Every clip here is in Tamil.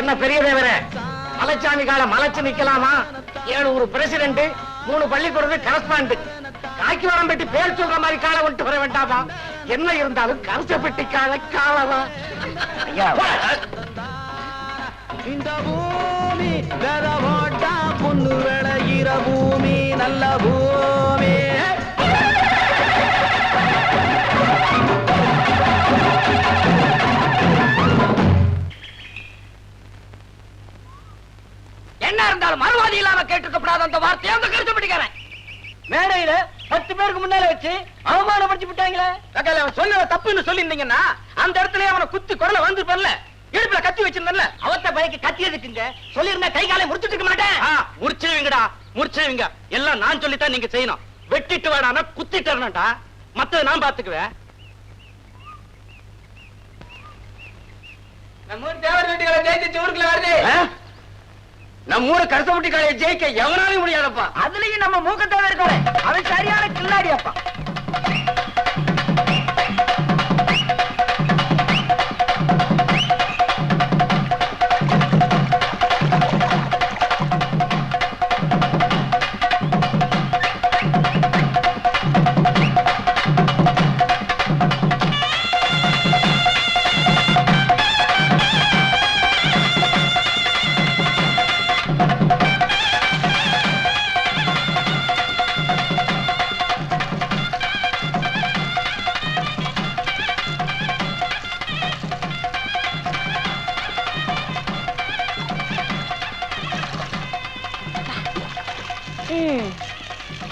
என்ன பெரிய தேவர மலைச்சாமி கால மலைச்சு நிக்கலாமா? 7 பிரசிடென்ட், 3 பள்ளிக்கூடத்து கரஸ்பாண்ட், காக்கி வரம் பெட்டி பேர் சொல்ற மாதிரி காலை விட்டு வர வேண்டாமா? என்ன இருந்தாலும் கரச பெட்டி காலை காலவா? இந்த பூமி வெறவோட்டா பொண்ணு விளையிற பூமி, நல்ல பூமி. என்ன இருந்தாலும் மறுவாதி இல்லாம கேட்டுக்கப்படாத அந்த வார்த்தையை அந்த கருத்து பிடிக்கிறேன். மேடையில 10 பேருக்கு முன்னால வச்சு அவமானப்படுத்தி விட்டாங்களே. சொல்ல தப்புன்னு சொல்லியிருந்தீங்கன்னா அந்த இடத்துல அவனை குத்தி குரல வந்துருப்பல, இடுப்புல கத்தி வச்சிருந்தல, அவத்த பைக்கு கத்தி எதுக்குங்க சொல்லிருந்தா கை காலை முடிச்சுட்டு இருக்க மாட்டேன். முடிச்சிருவீங்கடா, முடிச்சிருவீங்க. எல்லாம் நான் சொல்லித்தான் நீங்க செய்யணும். வெட்டிட்டு வேடானா குத்திட்டு வரணும்டா, மத்தத நான் பாத்துக்குவேன். நம்ம ஊர் தேவர் வீட்டுகளை ஜெயிச்சு ஊருக்குள்ள வருது. நம்ம ஊரு கரசப்பட்டி காலையை ஜெயிக்க எவனாலும் முடியாதப்பா. அதுலயும் நம்ம மூக்கத்தேவர் இருக்காரு, அவன் சரியான கில்லாடி அப்பா.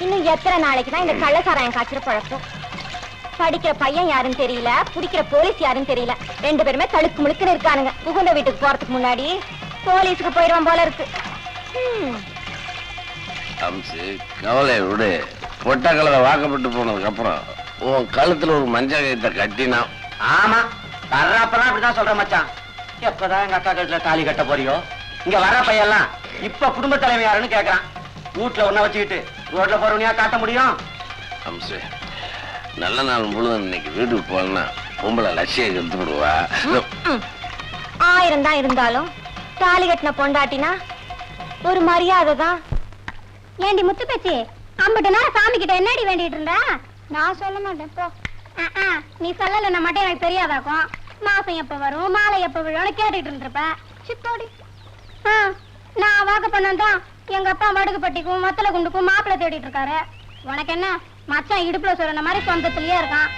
இன்னும் எத்தனை நாளைக்கு தான் இந்த கள்ளசாராயம் காய்ச்சற பழக்கம்? படிக்கிற பையன் யாருன்னு தெரியல, பிடிக்கிற போலீஸ் யாருன்னு தெரியல. 2 பேருமே தழுக்கு முழுக்குன்னு இருக்கானுங்க. புகுந்த வீட்டுக்கு போறதுக்கு முன்னாடி போலீஸுக்கு போயிடுவான் போல இருக்கு. கவலை விடு. பொட்ட கலவை வாக்கப்பட்டு போனதுக்கு அப்புறம் உன் கழுத்துல ஒரு மஞ்சள் கயிற்ற கட்டினா. ஆமா, வர்றப்பதான் அப்படிதான் சொல்ற மச்சான். எப்பதான் எங்க அக்கா கழுத்துல தாலி கட்ட போறியோ? இங்க வர்ற பையெல்லாம் இப்ப குடும்ப தலைமை யாருன்னு கேக்குறான். வீட்டுல ஒன்ன வச்சுக்கிட்டு ரோட்ல போறவனியா காட்ட முடியும்? அம்சு, நல்ல நாள் முழுவதும் இன்னைக்கு வீட்டுக்கு போனா பொம்பளை லட்சிய கெடுத்து விடுவா. 1000 தான் இருந்தாலும் தாலி கட்டின பொண்டாட்டினா ஒரு மரியாதை தான். ஏண்டி முத்து பேச்சு, அம்பட்டு நேரம் சாமி கிட்ட என்னடி வேண்டிட்டு இருந்தா? நான் சொல்ல மாட்டேன் போ. நீ சொல்லலன்னா மட்டும் எனக்கு தெரியாதாக்கும். மாசம் எப்ப வரும், மாலை எப்ப விழும்னு கேட்டுட்டு இருந்திருப்ப. சித்தோடி நான் வாக்க பண்ணதான் எங்க அப்பா மடுகுப்பட்டிக்கும் மத்தல குண்டுக்கும் மாப்பிள்ள தேடிட்டு இருக்காரு. உனக்கு என்ன, மச்சான் இடுப்புல சொல்ற மாதிரி சொந்தத்திலேயே இருக்கான்.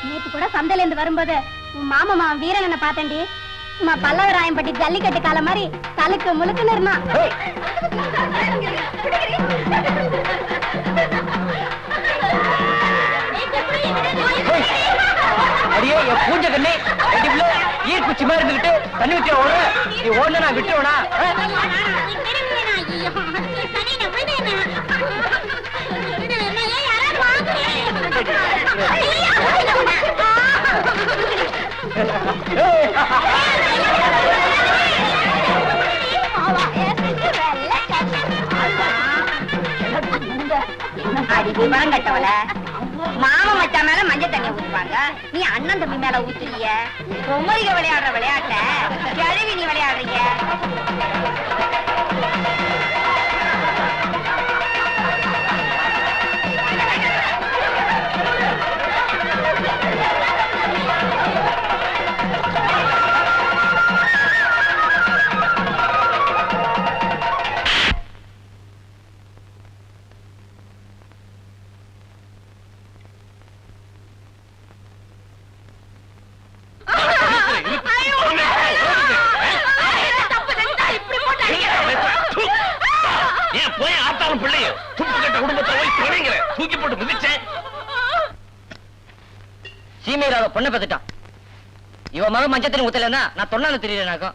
நேத்து கூட சந்தையில இருந்து வரும்போது உன் மாமா வீரனை பார்த்தேன்டி. பல்லவராயம்பட்டி ஜல்லிக்கட்டு கால மாதிரி தலுக்கு முழுக்குன்னு இருந்தான். அடியே என் பூஞ்ச கண்ணே, ஈர்க்குச்சி மாதிரி இருந்துகிட்டு தண்ணி ஊற்றி ஓடு. நீ ஓடுன நான் விட்டுருவனா? கட்டவல மாமா மச்சா மேல மஞ்சள் தண்ணிய ஊத்துவாங்க, நீ அண்ணன் தம்பி மேல ஊத்துறிய. பொம்மரிக விளையாடுற விளையாட்ட கிழவி நீ விளையாடுறீங்க. சீமையில பொண்ணை பத்துட்டான். இவ மக மஞ்சத்தின் ஊத்தலன்னா நான் தொண்ணால தெரியலனாக்கும்.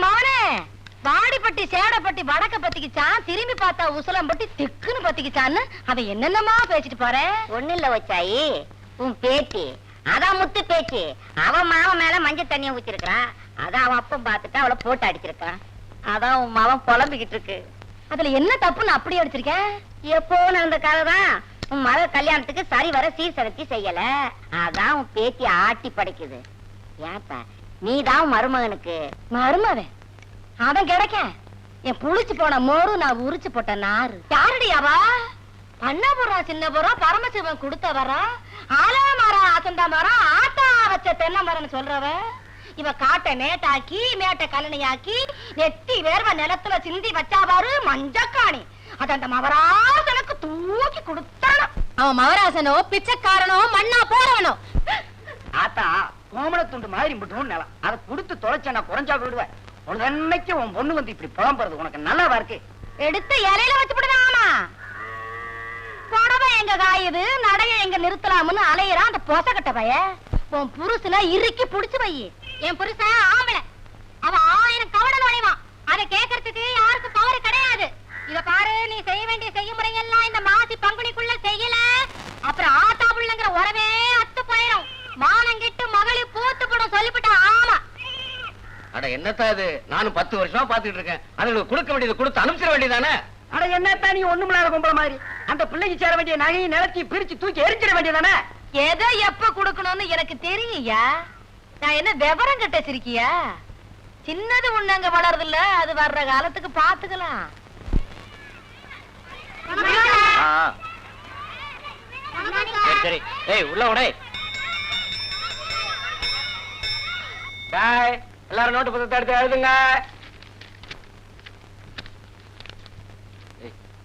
மகனே, வாடிப்பட்டி சேடப்பட்டி வடக்க பத்திக்கிச்சான், திரும்பி பார்த்தா உசலம்பட்டி திக்குன்னு பத்திக்கிச்சான்னு அவன் என்னென்னமா பேசிட்டு போற. ஒண்ணு இல்ல வச்சாயி, உன் பேத்தி அதான் முத்து பேச்சு. அவன் மாவன் மேல மஞ்சள் தண்ணிய ஊத்திருக்கான். அதான் அவன் அப்பம் பார்த்துட்டு அவளை போட்டு அடிச்சிருக்கான். அதான் உன் மாவன் புலம்பிக்கிட்டு இருக்கு. அதுல என்ன தப்புன்னு அப்படி அடிச்சிருக்கேன்? எப்போ நடந்த கதை தான். உன் மக கல்யாணத்துக்கு சரி வர சீர்சரத்தி செய்யல. அதான் உன் பேத்தி ஆட்டி படைக்குது. ஏப்பா நீதான் மருமகனுக்கு மருமவன் அவன் கிடைக்க என் புளிச்சு போன மோரு நான் உரிச்சு போட்ட நாறு யாருடி அவா பண்ணபுரம் சின்னபுரம் பரமசிவன் கொடுத்த வரம் ஆலமரம் ஆசந்தா மரம் ஆத்தா வச்ச தென்னை மரம்னு சொல்றவ இவ காட்டை மேட்டாக்கி மேட்டை கலனியாக்கி நெத்தி வேர்வ நிலத்துல சிந்தி வச்சாவாரு மஞ்சக்காணி அத அந்த மவராசனுக்கு தூக்கி கொடுத்தானோ அவன் மவராசனோ பிச்சைக்காரனோ மண்ணா போறவனோ ஆத்தா கோமண துண்டு மாதிரி மட்டும் நிலம் அதை கொடுத்து தொலைச்ச நான் குறைஞ்சா விடுவேன் உனக்கு உன் பொண்ணு வந்து இப்படி புலம்புறது உனக்கு நல்லாவா இருக்கு எடுத்து இலையில வச்சு விடுதாமா புடவை எங்க காயுது நடைய எங்க நிறுத்தலாம்னு அலையிறான் அந்த பொசக்கட்ட பைய உன் புருஷனை இறுக்கி புடிச்சு வை என் புருஷன் ஆம்பளை அவன் 1000 கவட நுழைவான் அதை கேட்கறதுக்கு யாருக்கும் பவர் கிடையாது இத பாரு நீ செய்ய வேண்டிய செய்முறை எல்லாம் இந்த மாசி பங்குனிக்குள்ள செய்யல அப்புறம் ஆத்தா புள்ளங்கிற உறவே அத்து போயிடும் மானங்கிட்டு மகளி பூத்து போடும் சொல்லிவிட்டா ஆமா அட என்னத்தா இது நானும் 10 வருஷமா பாத்துட்டு இருக்கேன் அதுங்களுக்கு கொடுக்க வேண்டியது கொடுத்து அனுப்பிச்சிட வேண்டியதானே அட என்னத்தான் நீ ஒண்ணுமில்லாத கும்பல மாதிரி அந்த பிள்ளைக்கு சேர வேண்டிய நகையை நிலத்தி பிரிச்சு தூக்கி எரிஞ்சிட வேண்டியதானே எதை எப்ப கொடுக்கணும்னு எனக்கு தெரியுயா நான் என்ன விவரம் கட்ட சிரிக்கியா சின்னது ஒண்ணு அங்க வளருது இல்ல அது வர்ற காலத்துக்கு பாத்துக்கலாம் சரி சரி ஏய் உள்ள உடை பாய் எல்லாரும் நோட்டு புத்தகத்தை எடுத்து எழுதுங்க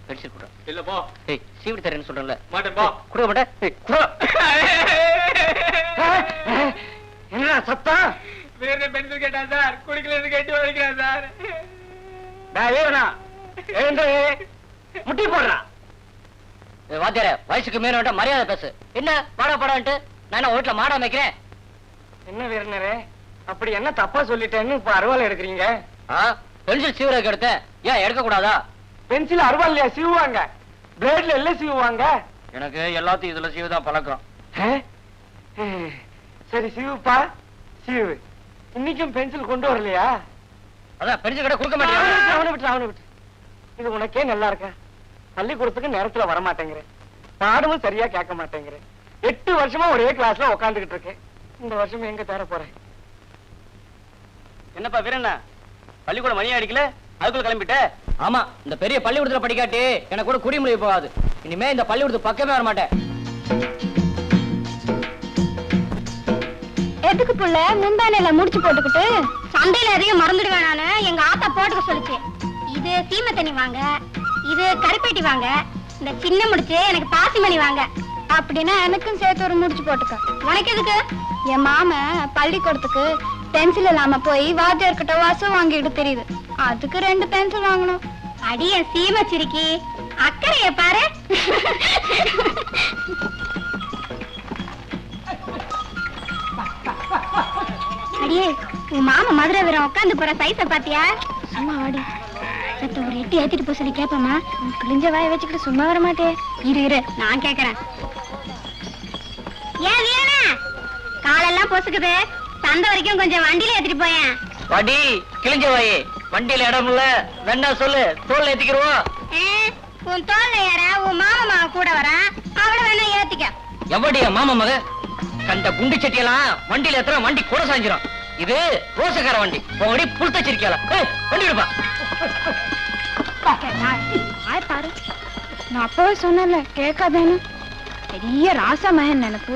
பென்சில் குடு இல்ல போ ஏய் சீவிடி தரேன்னு சொல்றேன்ல மாட்டேன் போ குடு மாட்டேன் ஏய் குடு என்ன சத்தம் வேற பென்சில் கேட்டா சார் குடிக்கலன்னு கேட்டு வலிக்கிறான் சார் டேய் ஏவனா எழுந்து முட்டி போடுறா வாத்தியாரே வயசுக்கு மேல வேண்டாம் மரியாதை பேசு என்ன பாடா பாடான்ட்டு நான் வீட்டுல மாடா மேய்க்கிறேன் என்ன வீரனரே அப்படி என்ன தப்பா சொல்லிட்டேன்னு இப்ப அருவாள் எடுக்கிறீங்க பென்சில் சீவரக்கு எடுத்தேன் ஏன் எடுக்க கூடாதா பென்சில் அருவாள்லையா சீவுவாங்க பிளேட்ல எல்லாம் சீவுவாங்க எனக்கு எல்லாத்தையும் இதுல சீவுதான் பழக்கம் சரி சீவுப்பா சீவு இன்னைக்கும் பென்சில் கொண்டு வரலையா அதான் பென்சில் கடை கொடுக்க மாட்டேன் அவனை விட்டு இது உனக்கே நல்லா இருக்கா பள்ளிக்கூடத்துக்கு நேரத்துல வர மாட்டேங்கிறேன் பாடமும் சரியா கேட்க மாட்டேங்கிறேன் 8 வருஷமா ஒரே கிளாஸ்ல உட்காந்துக்கிட்டு இருக்கேன் இந்த வருஷம் எங்க தேர போறேன் என்னப்பா வீரண்ணா பள்ளிக்கூடம் மணி அடிக்கல அதுக்குள்ள கிளம்பிட்ட ஆமா இந்த பெரிய பள்ளிக்கூடத்துல படிக்காட்டி எனக்கு கூட குடிமொழி போகாது இனிமே இந்த பள்ளிக்கூடத்து பக்கமே வர மாட்டேன் எதுக்கு புள்ள முந்தானையில முடிச்சு போட்டுக்கிட்டு சண்டையில எதையும் மறந்துடுவேன் நானு எங்க ஆத்தா போட்டுக்க சொல்லிச்சு இது சீமை தண்ணி வாங்க இது கருப்பேட்டி வாங்க இந்த சின்ன முடிச்சு எனக்கு பாசிமணி வாங்க அப்படின்னா எனக்கும் சேர்த்து ஒரு முடிச்சு போட்டுக்க உனக்கு எதுக்கு என் மாமன் பள்ளிக்கூடத்துக்கு பென்சில் இல்லாம போய் வாத்தியார்கிட்ட வாசம் வாங்கிட்டு தெரியுது அதுக்கு 2 பென்சில் வாங்கணும் அடிய சீமை சிரிக்கி அக்கறைய பாரு அடியே உன் மாமா மதுரை வீரம் உட்காந்து போற சைஸ பாத்தியா சும்மா ஆடி சத்த ஒரு 8 ஏத்திட்டு போய் சொல்லி கேப்பமா கிழிஞ்ச வாய வச்சுக்கிட்டு சும்மா வர மாட்டே இரு நான் கேக்குறேன் ஏன் வீரனா காலெல்லாம் பொசுக்குது சந்தை வரைக்கும் கொஞ்சம் வண்டியில ஏத்திட்டு போயேன் வண்டி கிழிஞ்ச வாயே வண்டியில இடம் இல்ல வேணா சொல்லு தோல்ல ஏத்திக்கிருவோம் உன் தோல்ல ஏற உன் மாமா கூட வரா அவள வேணா ஏத்திக்க எவடியா மாமா மக கண்ட குண்டு சட்டியெல்லாம் வண்டியில ஏத்துற வண்டி கூட சாஞ்சிரும் இது ரோசக்கார வண்டி உங்கடி புல் தச்சிருக்கல வண்டி விடுப்பா பாரு நான் அப்பவே சொன்னல கேட்காதேன்னு பெரிய ராசா மகன் நினைப்பு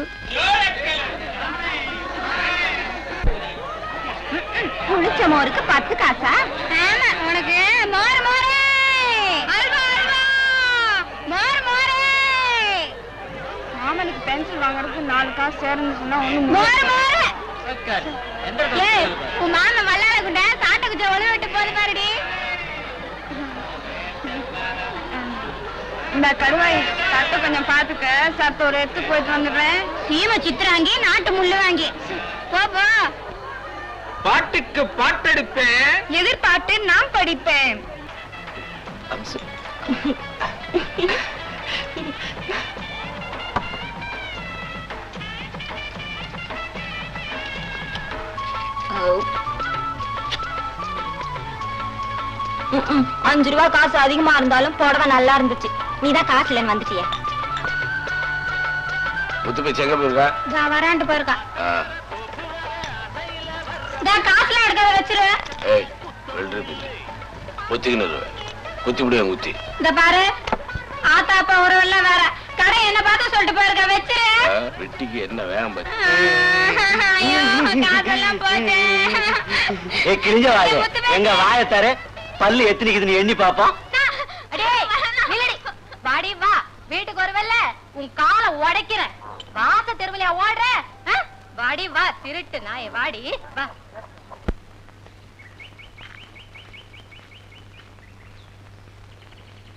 புளிச்ச மோருக்கு 10 காசா ஆமா உனக்கு மோர் மோரே அல்வா அல்வா மோர் மோரே மாமனுக்கு பென்சில் வாங்குறதுக்கு 4 காசு சேருன்னு சொன்னா ஒண்ணு மோர் மோரே ஏய் உன் மாமன் வல்லார குண்ட சாட்ட குச்ச ஒளி விட்டு போது பாருடி இந்த கருவாய் சட்டை கொஞ்சம் பாத்துக்க சத்த ஒரு எடுத்து போயிட்டு வந்துடுறேன் சீமை சித்திராங்கி நாட்டு முள்ளு வாங்கி போ பாட்டுக்கு பாட்டெடுப்பேன் எதிர்பார்த்து நான் படிப்பேன் ₹5 காசு அதிகமா இருந்தாலும் புடவை நல்லா இருந்துச்சு நீதான் காசு இல்லைன்னு வந்துட்டிய முத்து போய் எங்க போயிருக்கா வரான்ட்டு போயிருக்கா கடை வச்சிரு. ஏய் வெல்றது குத்திக்கினது குத்தி முடியும் குத்தி. இந்த பாரு ஆத்தா அப்பா உறவெல்லாம் வேற. கடை என்ன பார்த்து சொல்லிட்டு போயிருக்க வச்சிரு. வெட்டிக்கு என்ன வேகம் பாரு. ஐயோ காசெல்லாம் போச்சு. ஏய் கிழிஞ்ச வாய எங்க வாய தர பல்லு எத்தனைக்குதுன்னு எண்ணி பாப்போம். டேய் நில்லடி. வாடி வா வீட்டுக்கு வரவல்ல உன் காலை உடைக்கிறேன். வாச தெருவிலையா ஓடுற? வாடி வா திருட்டு நாயே வாடி வா.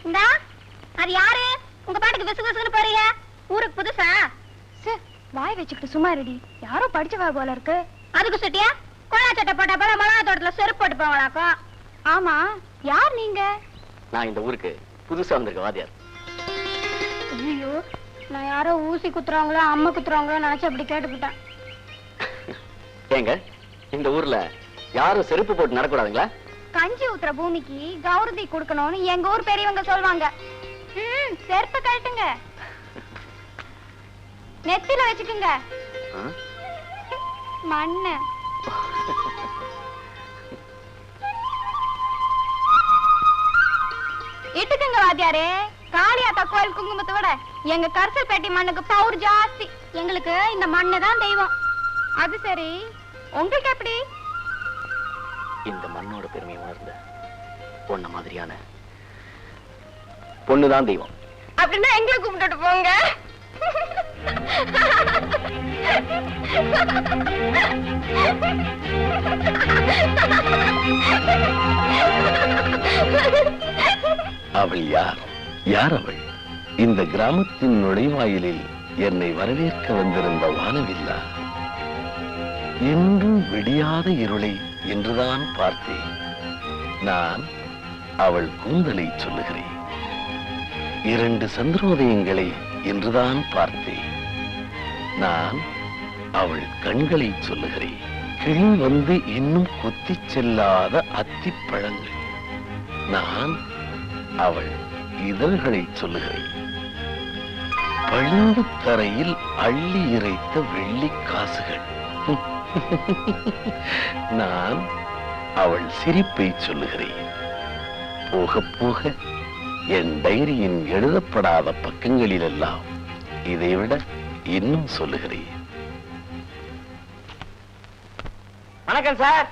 இந்தா அது யாரு? உங்க பாட்டுக்கு விசு விசுன்னு போறீங்க. ஊருக்கு புதுசா? வாய் வச்சுக்கிட்டு சும்மா ரெடி. யாரோ படிச்சவா போல இருக்கு. அதுக்கு சுட்டியா கொள்ளா சட்டை போட்டா போல மிளகா தோட்டத்துல செருப்பு போட்டு போவாளாக்கும். ஆமா யார் நீங்க? நான் இந்த ஊருக்கு புதுசா வந்திருக்க வாத்தியார். ஐயோ நான் யாரோ ஊசி குத்துறாங்களோ அம்மா குத்துறாங்களோ நினைச்சு அப்படி கேட்டுக்கிட்டேன். ஏங்க இந்த ஊர்ல யாரும் செருப்பு போட்டு நடக்கூடாதுங்களா? கஞ்சி ஊத்துற பூமிக்கு கௌரதி கொடுக்கணும்னு எங்க ஊர் பெரியவங்க சொல்லுவாங்க. செருப்பு கழட்டுங்க, நெத்தில வச்சுக்குங்க மண்ணு. இட்டுக்குங்க வாத்தியாரே. காளியாத்தா கோயில் குங்குமத்தை விட எங்க கரிசல் பேட்டி மண்ணுக்கு பவர் ஜாஸ்தி. எங்களுக்கு இந்த மண்ணு தான் தெய்வம். அது சரி உங்களுக்கு எப்படி? இந்த மண்ணோட பெருமையை உணர்ந்த பொண்ண மாதிரியான பொண்ணுதான் தெய்வம். அப்படின்னா எங்களை கும்பிட்டு போங்க. அவள் யார்? யார் அவள்? இந்த கிராமத்தின் நுழைவாயிலில் என்னை வரவேற்க வந்திருந்த வானவில்லா? என்றும் விடியாத இருளை என்றுதான் பார்த்தேன். நான் அவள் கூந்தலை சொல்லுகிறேன். 2 சந்திரோதயங்களை என்றுதான் பார்த்தேன். நான் அவள் கண்களை சொல்லுகிறேன். கிளி வந்து இன்னும் கொத்தி செல்லாத அத்திப்பழங்கள். நான் அவள் இதழ்களை சொல்லுகிறேன். பழுந்து தரையில் அள்ளி இறைத்த வெள்ளி காசுகள். நான் அவள் சிரிப்பை சொல்லுகிறேன். போக போக என் டைரியின் எழுதப்படாத பக்கங்களில் எல்லாம் இதைவிட இன்னும் சொல்லுகிறேன். வணக்கம் சார்.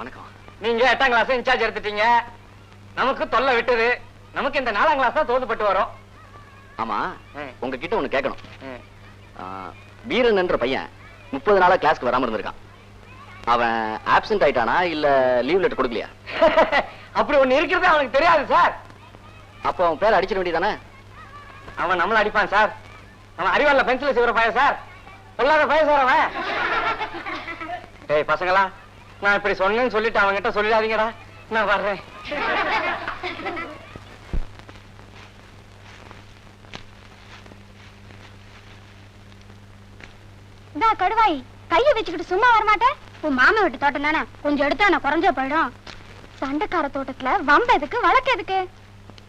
வணக்கம். நீங்க 8ஆம் கிளாஸ் இன்சார்ஜ் எடுத்துட்டீங்க. நமக்கு தொல்லை விட்டுது. நமக்கு இந்த 4ஆம் கிளாஸ் தான் தோதுப்பட்டு வரும். ஆமா உங்ககிட்ட ஒண்ணு கேட்கணும். வீரன் என்ற பையன் 30 நாளா கிளாஸ்க்கு வராம இருந்திருக்கான். அவன் ஆப்சென்ட் ஆயிட்டானா இல்ல லீவ் லெட்டர் கொடுக்கலையா? அப்படி ஒண்ணு இருக்கிறது அவனுக்கு தெரியாது சார். அப்போ அவன் பேரை அடிச்சிட வேண்டியதானே? அவன் நம்மள அடிப்பான் சார். அவன் அறிவாள பென்சில் செய்வற பையன் சார். சொல்லாத பையன் சார் அவன். டேய் பசங்களா, நான் இப்படி சொன்னேன்னு சொல்லிட்டு அவங்க கிட்ட சொல்லிடாதீங்கடா. நான் வர்றேன். கடுவாய் கையை வச்சுக்கிட்டு சும்மா வரமாட்டேன். உன் மாமா வீட்டு தோட்டம் தானே, கொஞ்சம் எடுத்தா நான் குறைஞ்சா போயிடும். சண்டைக்கார தோட்டத்துல வம்ப எதுக்கு வழக்கு எதுக்கு?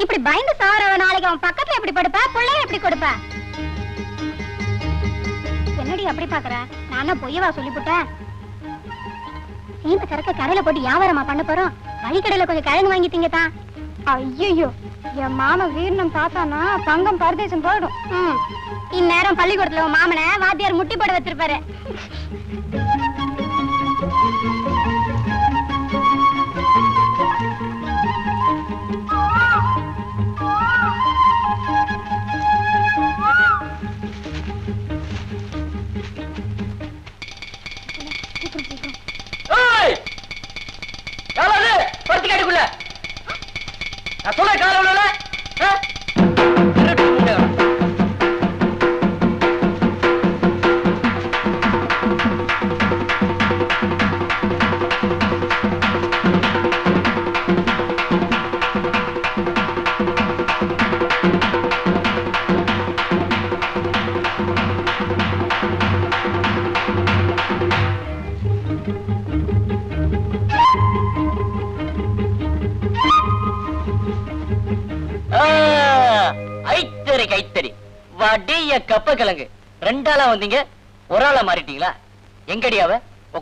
இப்படி பயந்து சாவரவ நாளைக்கு அவன் பக்கத்துல எப்படி படுப்ப, பிள்ளைய எப்படி கொடுப்ப? என்னடி அப்படி பாக்குற? நானும் பொய்யவா சொல்லிவிட்டேன். சீந்த கறக்க கரையில போட்டு வியாபாரமா பண்ண போறோம். வழிக்கடையில கொஞ்சம் கிழங்கு வாங்கி திங்கத்தான். ஐயோ என் மாமா வீரனம் பார்த்தானா தங்கம் பரதேசம் போயிடும். இந்நேரம் பள்ளிக்கூடத்துல உன் மாமனை வாத்தியார் முட்டி போட வச்சிருப்பாரு. நான் சொல்ல கால ஐத்தறி கைத்தறி வடிய கப்ப கிழங்கு. 2 ஆளா வந்தீங்க, ஒரு ஆளா மாறிட்டீங்களா? எங்கடி அவ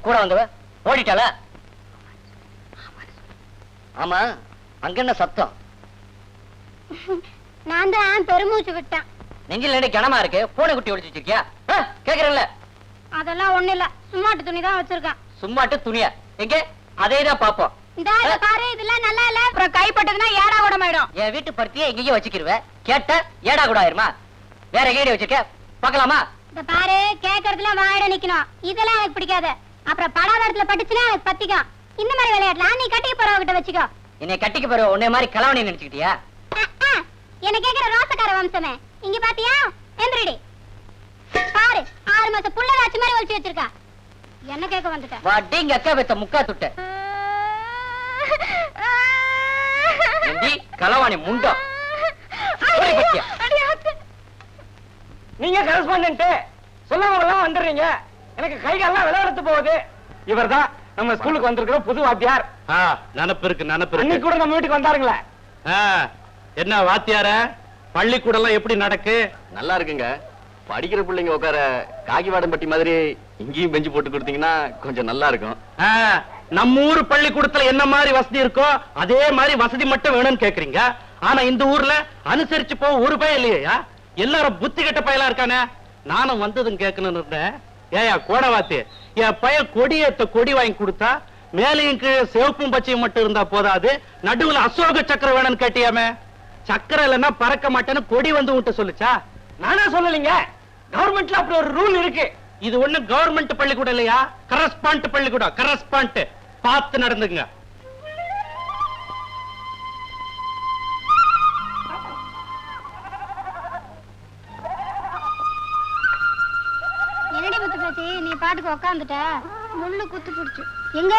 கூட வந்தவ ஓடிட்டாளா? ஆமா அங்க என்ன சத்தம்? நான் தான் பெருமூச்சு விட்டேன். நெஞ்சில் நடி கனமா இருக்கு. பூனை குட்டி ஒளிச்சு வச்சிருக்கியா? கேக்குறேன்ல. அதெல்லாம் ஒண்ணு இல்ல, சும்மாட்டு துணி தான் வச்சிருக்கேன். சும்மாட்டு துணியா? எங்க அதேதான் பாப்போம். இந்த பாரு, இதெல்லாம் நல்லா இல்ல. அப்புறம் கைப்பட்டதுன்னா ஏடா கூடமாயிடும். என் வீட்டு பருத்தியை எங்கேயும் வச்சுக்கிருவேன். கேட்ட ஏடா கூட ஆயிருமா? வேற எங்கேயும் வச்சிருக்க பாக்கலாமா? இந்த பாரு, கேக்குறதுல வாயிட நிக்கணும். இதெல்லாம் எனக்கு பிடிக்காது. அப்புறம் படாத இடத்துல பட்டுச்சுன்னா எனக்கு பத்திக்கும். இந்த மாதிரி விளையாடலாம். நீ கட்டிக்க போறவகிட்ட வச்சுக்கோ. என்னை கட்டிக்க போற உன்னை மாதிரி கலவணி நினைச்சுக்கிட்டியா? என்ன கேக்குற ரோசக்கார வம்சமே, இங்க பாத்தியா? எந்திரடி பாரு, 6 மாசம் புள்ள வாச்சு மாதிரி ஒளிச்சு வச்சிருக்கா. என்ன கேட்க வந்துட்ட? வாடிங்க அக்கா பெத்த முக்கா துட்ட. ஏண்டி கலவாணி முண்டா? ஓடி பத்தியா? நீங்க கரஸ்பாண்டன்ட் சொல்லாமலாம் வந்துடுறீங்க. எனக்கு கை கால்லாம் விளையாடுத்து போகுது. இவர்தான் நம்ம ஸ்கூலுக்கு வந்திருக்கிற புது வாத்தியார். நினப்பு இருக்கு அன்னைக்கு கூட நம்ம வீட்டுக்கு வந்தாருங்களே. என்ன வாத்தியார, பள்ளிக்கூடம் எல்லாம் எப்படி நடக்கு? நல்லா இருக்குங்க. படிக்கிற பிள்ளைங்க உட்கார காகிவாடம் பட்டி மாதிரி இங்கேயும் பெஞ்சு போட்டு கொடுத்தீங்கன்னா கொஞ்சம் நல்லா இருக்கும். நம்ம ஊர் பள்ளிக்கூடத்துல என்ன மாதிரி வசதி இருக்கோ அதே மாதிரி வசதி மட்டும் வேணும்னு கேக்குறீங்க. ஆனா இந்த ஊர்ல அனுசரிச்சு போக ஒரு பயம் இல்லையா? எல்லாரும் புத்தி கெட்ட பயலா இருக்கானே. நானும் வந்ததும் கேட்கணும்னு இருந்தேன். ஏயா கோடவாத்தி, என் பையன் கொடியேத்த கொடி வாங்கி கொடுத்தா மேலையும் கீழே சிவப்பும் பச்சையும் மட்டும் இருந்தா போதாது, நடுவுல அசோக சக்கரம் வேணும்னு கேட்டியாமே. சக்கரம் இல்லைன்னா பறக்க மாட்டேன்னு கொடி வந்து உன்ட்ட சொல்லுச்சா? நானே சொல்லலைங்க. கவர்மெண்ட்ல அப்படி ஒரு ரூல் இருக்கு. இது ஒண்ணு கவர்மெண்ட் பள்ளிக்கூடம் இல்லையா, கரஸ்பாண்ட் பள்ளிக்கூடம். கரஸ்பாண்ட் பார்த்து நடந்துங்க. என்னடி முத்து பேச்சு, நீ பாட்டுக்கு உக்காந்துட்ட. முள்ளு குத்து பிடிச்சு. எங்க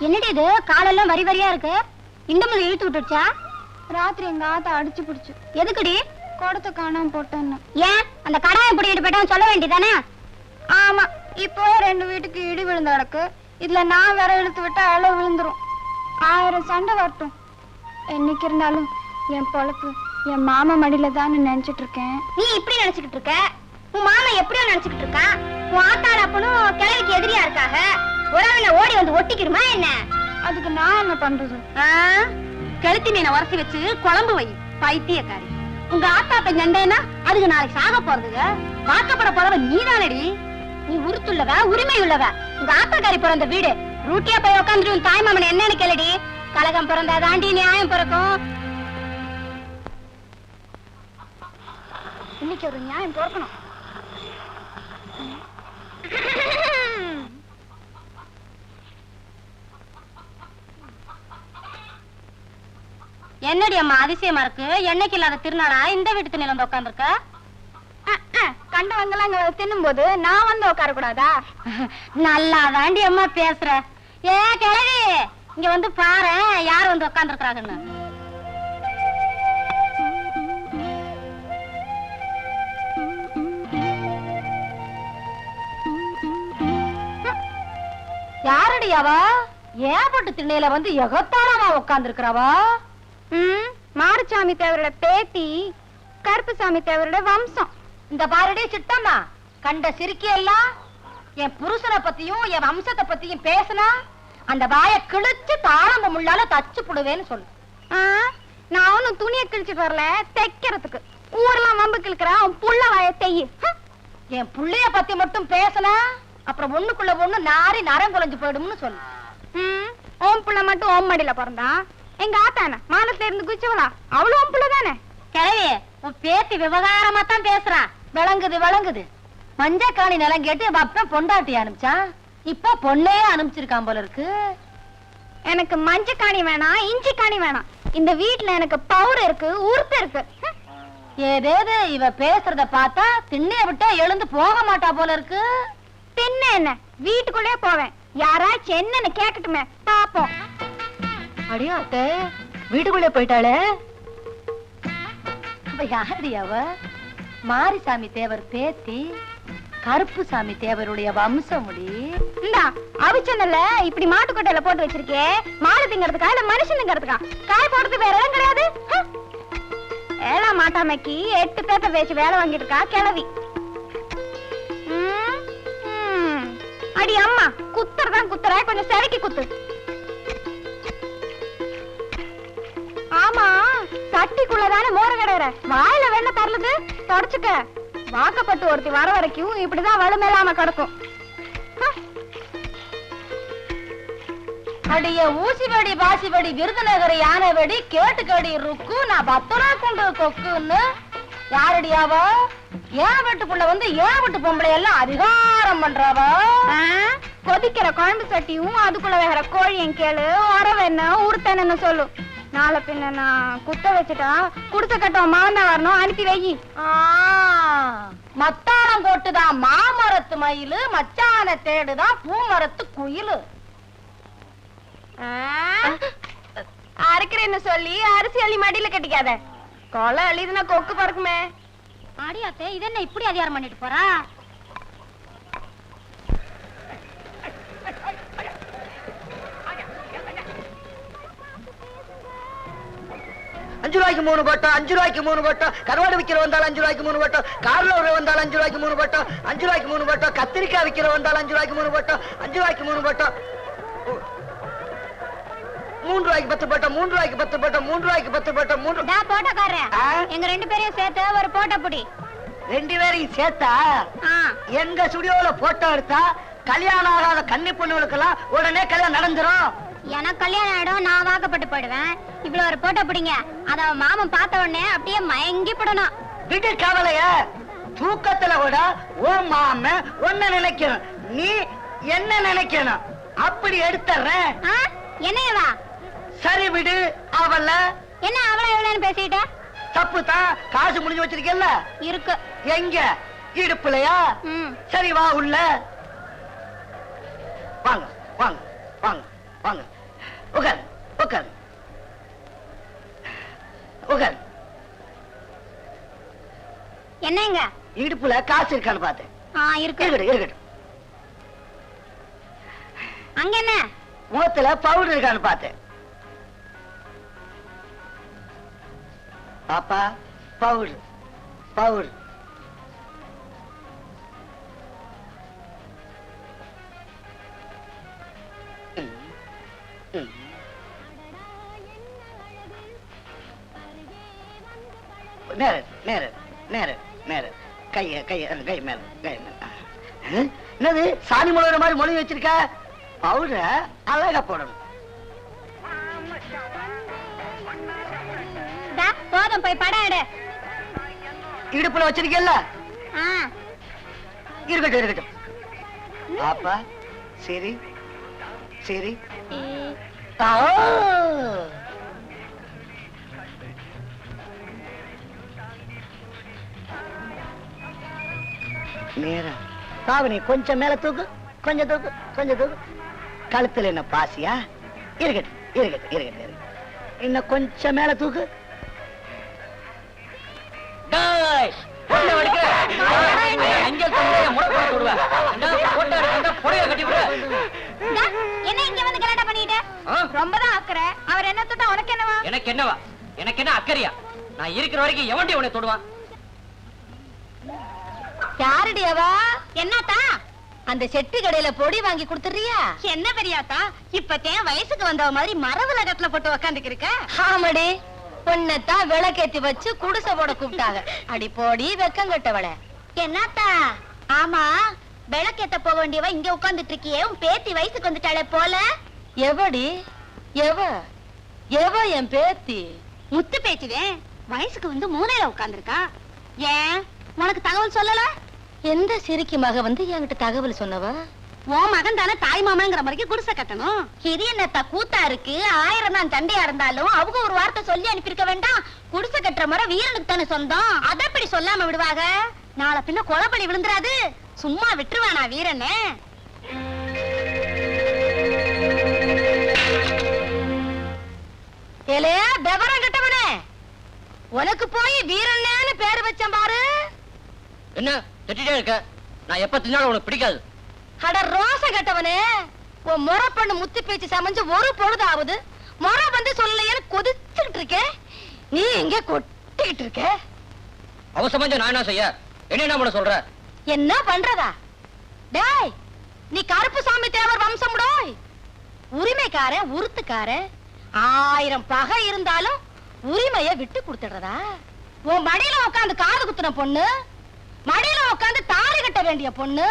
என்னடி இது காலெல்லாம் வரி வரியா இருக்கு? இந்த முள்ளு இழுத்து விட்டுச்சா? ராத்திரி எங்க ஆத்தா அடிச்சு பிடிச்சு. எதுக்குடி? குடத்தை காணாம போட்டேன்னு. ஏன் அந்த கடாயம் பிடிக்கிட்டு போயிட்டான்னு சொல்ல வேண்டியதானே? ஆமா, இப்போ 2 வீட்டுக்கு இடி விழுந்த கிடக்கு. இதுல நான் வேற இழுத்து விட்டா அளவு விழுந்துரும். 1000 சண்டை வரட்டும். என்னைக்கு இருந்தாலும் என் பொழப்பு என் மாமா மடியில தான் நினைச்சிட்டு இருக்கேன். நீ இப்படி நினைச்சுக்கிட்டு இருக்க? உன் மாமா எப்படியோ நினைச்சுக்கிட்டு இருக்கான். உன் ஆத்தாட அப்பனும் கிழவிக்கு எதிரியா இருக்காக. உறவில ஓடி வந்து ஒட்டிக்கிருமா என்ன? அதுக்கு நான் என்ன பண்றது? கழுத்தி மீனை உரசி வச்சு குழம்பு வை, பைத்தியக்காரி. உங்க ஆத்தா பெண் சண்டைன்னா அதுக்கு நாளைக்கு சாக போறதுங்க. வாக்கப்பட போறவ நீதானடி. நீ உருத்துள்ளவ, உரிமை உள்ளவ. உங்க ஆத்தாக்காரி பிறந்த வீடு. ரூட்டியா போய் உட்காந்துட்டு உன் தாய் மாமன் என்னன்னு கேளடி. கலகம் பிறந்தா தாண்டி நியாயம் பிறக்கும். இன்னைக்கு ஒரு நியாயம் பிறக்கணும். என்னடி அம்மா அதிசயமா இருக்கு? என்னைக்கு இல்லாத திருநாளா இந்த வீட்டு திண்ணையில வந்து உட்காந்துருக்க? கண்டவங்கலாம் தின்னும் போது நான் வந்து உட்கார கூடாதா? நல்லா தாண்டி அம்மா பேசுற. ஏ கிழவி, இங்க வந்து பாரு யார் வந்து உட்காந்துருக்காங்கன்னு. யாரடி அவ? ஏப்பட்டு திண்ணையில வந்து எகத்தாரமா உட்கார்ந்து இருக்கிறவா? மாரசாமி தேவரோட பேத்தி, கருப்புசாமி தேவரோட வம்சம். இந்த பாரடி சித்தம்மா, கண்ட சிரிக்கி எல்லாம் என் புருஷனை பத்தியும் என் வம்சத்தை பத்தியும் பேசினா அந்த வாய கிழிச்சு தாளம்ப முள்ளால தச்சு புடுவேன்னு சொல்லு. நான் ஒன்னும் துணியை கிழிச்சிட்டு வரல, தைக்கிறதுக்கு. ஊரெல்லாம் வம்பு கிழக்குறான் புள்ள வாய தெய்யு. என் புள்ளைய பத்தி மட்டும் பேசினா அப்புறம் ஒண்ணுக்குள்ள ஒண்ணு நாரி நரம் குலைஞ்சு போயிடும்னு சொல்லு. ஓம் புள்ள மட்டும் ஓம் மடியில பிறந்தான். எங்க ஆத்தான மானத்துல இருந்து குச்சவளா? அவளும் ஓம் புள்ள தானே. கிழவி, உன் பேத்தி விவகாரமா தான் பேசுறா. விளங்குது விளங்குது. மஞ்சக்காணி நிலம் கேட்டு வப்பன் பொண்டாட்டி அனுப்பிச்சான். இப்ப பொண்ணே அனுப்பிச்சிருக்கான் போல இருக்கு. எனக்கு மஞ்சக்காணி வேணாம், இஞ்சி காணி வேணாம். இந்த வீட்டுல எனக்கு பவுர் இருக்கு, உறுப்பு இருக்கு. ஏதேது இவ பேசுறத பார்த்தா திண்ணைய விட்டா எழுந்து போக மாட்டா போல இருக்கு. பின்ன என்ன, வீட்டுக்குள்ளே போவேன். யாராச்சும் என்னன்னு கேக்கட்டுமே பாப்போம். அடியாத்த வீட்டுக்குள்ளே போயிட்டாளே. யாரடி அவ? மாரிசாமி தேவர் பேத்தி, கருப்புசாமி தேவருடைய வம்சம் முடி. இந்தா அவிச்சனல்ல இப்படி மாட்டுக்கொட்டையில போட்டு வச்சிருக்கே. மாடு திங்கிறதுக்கா இல்ல மனுஷன் திங்கிறதுக்கா? காய் போடுறதுக்கு வேற இடம் கிடையாது. ஏழா மாட்டாமைக்கு 8 பேப்பர் வச்சு வேலை வாங்கிட்டு இருக்கா கிழவி. அடி அம்மா, குத்துறதான் குத்துற, கொஞ்சம் செவக்கி குத்து. ஆமா, சட்டிக்குள்ளதானே மோர கிடைக்கிற, வாயில வெண்ண தரலுது, தொடச்சுக்க. வாக்கப்பட்டு ஒருத்தி வர வரைக்கும் இப்படிதான் வலுமேலாம கிடக்கும். அடிய ஊசி வெடி பாசி வெடி விருதுநகர் யானை வெடி கேட்டுக்கடி ருக்கு நான் 10 ரூபா கொண்டு கொக்குன்னு. யாரடியாவ? ஏன் வீட்டுக்குள்ள வந்து ஏன் வீட்டு பொம்பளை எல்லாம் அதிகாரம் பண்றவ? கொதிக்கிற குழம்பு சட்டியும் அதுக்குள்ள வேற கோழியும் கேளு, உறவு என்ன உருத்தன்னு சொல்லு. நாளை பின்ன நான் குத்த வச்சுட்டா குடுத்த கட்டம் மாவன் வரணும், அனுப்பி வை. மத்தாளம் போட்டுதான் மாமரத்து மயிலு, மச்சான தேடுதான் பூமரத்து குயிலு. அரைக்கிறேன்னு சொல்லி அரிசி அள்ளி மடியில கட்டிக்காத, கொலை அள்ளிதுன்னா கொக்கு பறக்குமே. அடியாத்தே, இது என்ன இப்படி அதிகாரம் பண்ணிட்டு போறா? ₹5 3 பட்டம், ₹5 3 பட்டம். கருவாடு விக்கிற வந்தாலும் ₹5 3 பட்டம். கார்ல வந்தாலும் ₹5 3 பட்டம், ₹5 3 பட்டம். கத்திரிக்காய் விக்கிற வந்தாலும் ₹5 3 பட்டம், ₹5 3 பட்டம். ₹3 10 பட்டம், ₹3 10 பட்டம், ₹3 10 பட்டம். போட்டோக்காரன், எங்க 2 பேரையும் சேர்த்து ஒரு போட்டோ புடி. 2 பேரையும் சேர்த்தா எங்க ஸ்டுடியோல போட்டோ எடுத்தா கல்யாணம் ஆகாத கன்னி பொண்ணுகளுக்கெல்லாம் உடனே கல்யாணம் நடந்துரும். எனக்கு கல்யாணம் ஆயிடும், நான் வாக்கப்பட்டு போயிடுவேன். இவ்வளவு ஒரு போட்டோ பிடிங்க, அத மாமன் பார்த்த உடனே அப்படியே மயங்கி போடணும். விடு கவலைய, தூக்கத்துல கூட ஓ மாம ஒன்ன நினைக்கணும், நீ என்ன நினைக்கணும், அப்படி எடுத்துறேன். என்னவா? சரி விடு. அவள என்ன அவள எவ்வளவுன்னு பேசிட்ட? தப்பு தான். காசு முடிஞ்சு வச்சிருக்கல இருக்கு. எங்க? இடுப்புலையா? சரி வா உள்ள. வாங்க வாங்க வாங்க வாங்க. உட்கார் உட்கார் உட்கார். என்னங்க? இடுப்புல காசு இருக்கான்னு பார்த்தேன். இருக்கு. இருக்கட்டும் இருக்கட்டும். அங்க என்ன? முகத்துல பவுடர் இருக்கான்னு பார்த்தேன். பாப்பா பவுடர் பவுடர். நேர நேர நேர நேர கைய கைய கை மேல கை மேல. என்னது சாணி முழுகிற மாதிரி மொழி வச்சிருக்க? பவுடர் அழகா போடணும். போதும், போய் படம் எடு. இடுப்புல வச்சிருக்கல? இருக்கட்டும் இருக்கட்டும். பாப்பா சரி சரி. நேரா பாவனி கொஞ்சம் மேல தூக்கு, கொஞ்சம் தூக்கு, கொஞ்சம் தூக்கு. கழுத்துல என்ன பாசியா? இருக்கட்டும் இருக்கட்டும் இருக்கட்டும் இருக்கட்டும். இன்னும் கொஞ்சம் மேல தூக்கு. என்ன இங்க வந்து கலாட்டா பண்ணிட்டு? ரொம்பதான் அக்கறை. அவர் என்ன தொட்டா உனக்கு என்னவா? எனக்கு என்னவா? எனக்கு என்ன அக்கறையா? நான் இருக்கிற வரைக்கும் எவன்டி உன்னை தொடுவான்? யாருடியவா? என்னத்தா? அந்த செட்டு கடையில பொடி வாங்கி கொடுத்துறியா? என்ன பெரியாத்தா, இப்பத்தேன் வயசுக்கு வந்தவ மாதிரி மரவுல கட்டுல போட்டு உக்காந்துக்கு இருக்க? ஆமாடி, பொண்ணத்தான் விளக்கேத்தி வச்சு குடிசை போட கூப்பிட்டாங்க. அடி போடி வெக்கம் கட்டவள. என்னத்தா? ஆமா, விளக்கேத்த போக வேண்டியவ இங்க உட்கார்ந்துட்டு இருக்கியே, உன் பேத்தி வயசுக்கு வந்துட்டாளே போல. எவடி? எவ எவ என் பேத்தி? முத்து பேச்சுவேன் வயசுக்கு வந்து மூலையில உட்கார்ந்துருக்கா. ஏன் உனக்கு தகவல் சொல்லல? எந்த சிரிக்கி மக வந்து என்கிட்ட தகவல் சொன்னவ? உன் மகன் தானே தாய் மாமங்கிற மாதிரி குடிசை கட்டணும். இது என்னத்தா கூத்தா இருக்கு? 1000 தான் சண்டையா இருந்தாலும் அவங்க ஒரு வார்த்தை சொல்லி அனுப்பியிருக்க வேண்டாம்? குடிசை கட்டுற முறை வீரனுக்கு தானே சொந்தம், அதை எப்படி சொல்லாம விடுவாங்க? நாளை பின்ன கொலைப்பலி விழுந்துராது, சும்மா விட்டுருவானா வீரனே? ஏலே விவரம் கட்டவனே, உனக்கு போய் வீரன்னு பேரு வச்சேன் பாரு. என்ன திட்டிட்டே இருக்க? நான் எப்ப தின்னாலும் உனக்கு பிடிக்காது. அட ரோச கட்டவனே, உன் முறை பண்ணு முத்து பேச்சு சமைஞ்சு ஒரு பொழுதாவது முறை வந்து சொல்லலையேன்னு கொதிச்சுக்கிட்டு இருக்க. நீ எங்க கொட்டிக்கிட்டு இருக்க? அவசரமா நான் என்ன செய்ய? என்ன பண்ண சொல்ற? என்ன பண்றதா? டேய், நீ கருப்பு சாமி தேவ உரிமைக்காரன் உருத்துக்காரன் 1000 பகை இருந்தாலும் உரிமைய விட்டு கொடுத்துடுறதா? உன் மடியில உட்காந்து காது குத்துன பொண்ணு, மடியில உட்காந்து தாலி கட்ட வேண்டிய பொண்ணு,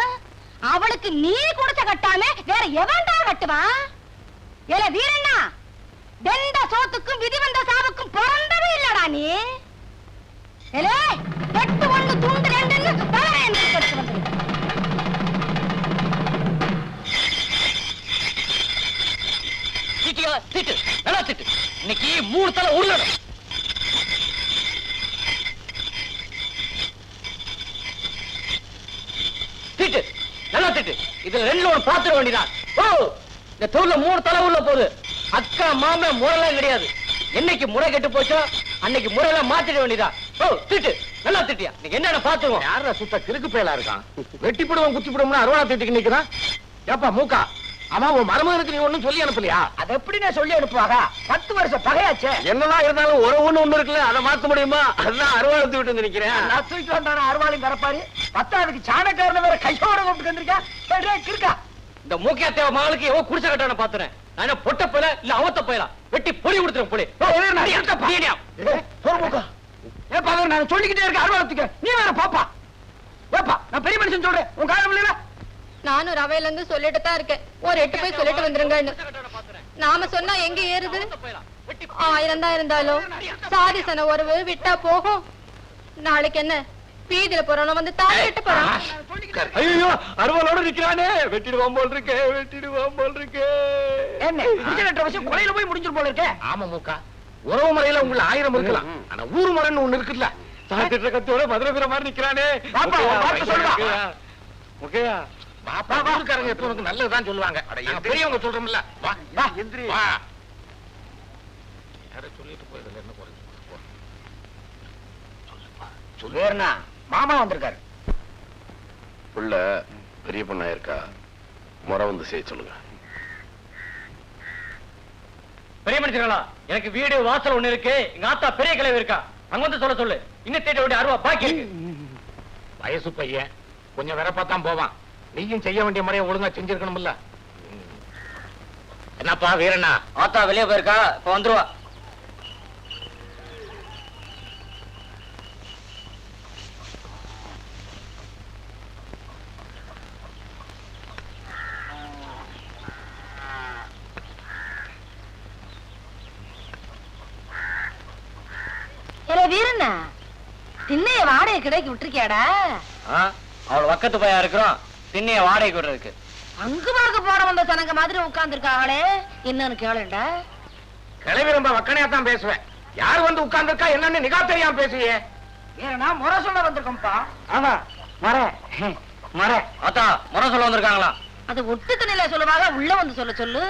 அவளுக்கு நீ கொடுத்த கட்டாம வேற எவன்டா கட்டுவான்? ஏல வீரண்ணா, வெந்த சோத்துக்கும் விதி வந்த சாவுக்கும் பிறந்தவே இல்லடா நீ. ஏலே, வெட்டு ஒண்ணு துண்டு ரெண்டுன்னு தலை எந்திரிச்சு வந்து திட்டு நல்லா திட்டு. இன்னைக்கு 3 தலை உருளணும். திட்டு நல்லா திட்டு. இதுல 2 ஒரு பாத்திர வேண்டிதான். ஓ, இந்த தோல்ல 3 தலை உள்ள போகுது. அக்கா மாம முறைலாம் கிடையாது. என்னைக்கு முறை கெட்டு போச்சோ அன்னைக்கு முறையெல்லாம் மாத்திட வேண்டியதா. ஓ, திட்டு நல்லா திட்டியா. நீங்க என்னென்ன பாத்துருவோம். யாரா சுத்த கிறுக்கு பேலா இருக்கான்? வெட்டி போடுவோம் குத்தி போடுவோம்னு அருவாளா திட்டிக்கு நிக்கிறான். ஏப்பா மூக்கா, ஆமா உன் மருமகனுக்கு நீ ஒண்ணும் சொல்லி அனுப்பலையா? அதை எப்படி நான் சொல்லி அனுப்புவாங்க? 10 வருஷம் பகையாச்சே. என்னதான் இருந்தாலும் ஒரு ஒண்ணு இருக்குல்ல, அதை மாத்த முடியுமா? அதான் அருவாளை தூக்கிட்டு வந்து நிக்கிறேன். நான் தூக்கி வந்தான அருவாளையும் கரப்பாரு. 10ஆவதுக்கு சாணக்காரன வேற கையோட கூப்பிட்டு வந்திருக்கா. இருக்கா இந்த மூக்கியா தேவ மகளுக்கு எவ்வளவு குடிச்ச கட்டான பாத்துறேன். நான் பொட்ட போல இல்ல அவத்த போயலா வெட்டி பொடி கொடுத்துறேன். பொடி ஏப்பா நான் சொல்லிக்கிட்டே இருக்க அருவாளத்துக்கு நீ வேற பாப்பா. ஏப்பா நான் பெரிய மனுஷன் சொல்றேன், உன் காலம் இல்ல. நானும் ரவையில இருந்து சொல்லிட்டு தான் இருக்கேன். ஒரு 8 போய் சொல்லிட்டு வந்துருங்கன்னு. நாம சொன்னா எங்க ஏறுது? 1000 தான் இருந்தாலும் சாதி சன உறவு விட்டா போகும். நாளைக்கு என்ன வீதியில போறோம் வந்து தாலி கட்ட போறோம். ஐயோ அருவாளோட நிக்கிறானே, வெட்டிடுவான் போல் இருக்கே, வெட்டிடுவான் போல் இருக்கே. என்ன 2 வருஷம் கொலையில போய் முடிஞ்சிரு போல இருக்கே. ஆமா மூக்கா, உறவு முறையில உங்களை 1000 இருக்கலாம், ஆனா ஊர் முறைன்னு ஒண்ணு இருக்குல்ல. சாத்திட்ட கத்தோட மதுரை வீர மாதிரி நிக்கிறானே. பாப்பா, பாப்பா சொல்லுவா. ஓகேயா பாப்பா, ஊருக்காரங்க எப்பவும் நல்லதுதான் சொல்லுவாங்க. பெரியவங்க சொல்றோம்ல. வா வா எந்திரி வா. யார சொல்லிட்டு போயதுல என்ன குறைஞ்சு சொல்லுவேர்னா மாமா வந்திருக்காரு. புள்ள பெரிய பொண்ணா இருக்கா, முறை வந்து செய்ய சொல்லுங்க. பெரிய மனுஷங்களா, எனக்கு வீடு வாசல் ஒண்ணு இருக்கு. எங்க ஆத்தா பெரிய கிளவி இருக்கா, அங்க வந்து சொல்ல சொல்லு. இன்னும் தேட வேண்டிய அருவா பாக்கி இருக்கு. வயசு பையன் கொஞ்சம் வெறப்பாத்தான் போவான். நீயும் செய்ய வேண்டிய முறையை ஒழுங்கா செஞ்சிருக்கணும்ல. என்னப்பா வீரண்ணா? ஆத்தா வெளியே போயிருக்கா, இப்ப வந்துருவா. வீரண்ணா, திண்ணைய வாடகை கிடைக்கு விட்டுருக்கியாடா? அவள பக்கத்து பையா இருக்கிறோம், திண்ணைய வாடகை விடுறதுக்கு. அங்கு பார்க்க போற வந்த சனங்க மாதிரி உட்கார்ந்து இருக்காங்களே, என்னன்னு கேளுண்டா. கிளவி ரொம்ப வக்கனையா தான் பேசுவேன். யார் வந்து உட்கார்ந்து இருக்கா என்னன்னு நிகா தெரியாம பேசுவியே. ஏன்னா முறை சொல்ல வந்திருக்கோம்ப்பா. ஆமா மர மர ஆத்தா முறை சொல்ல வந்திருக்காங்களா? அது ஒட்டு தண்ணில சொல்லுவாங்க, உள்ள வந்து சொல்ல சொல்லு.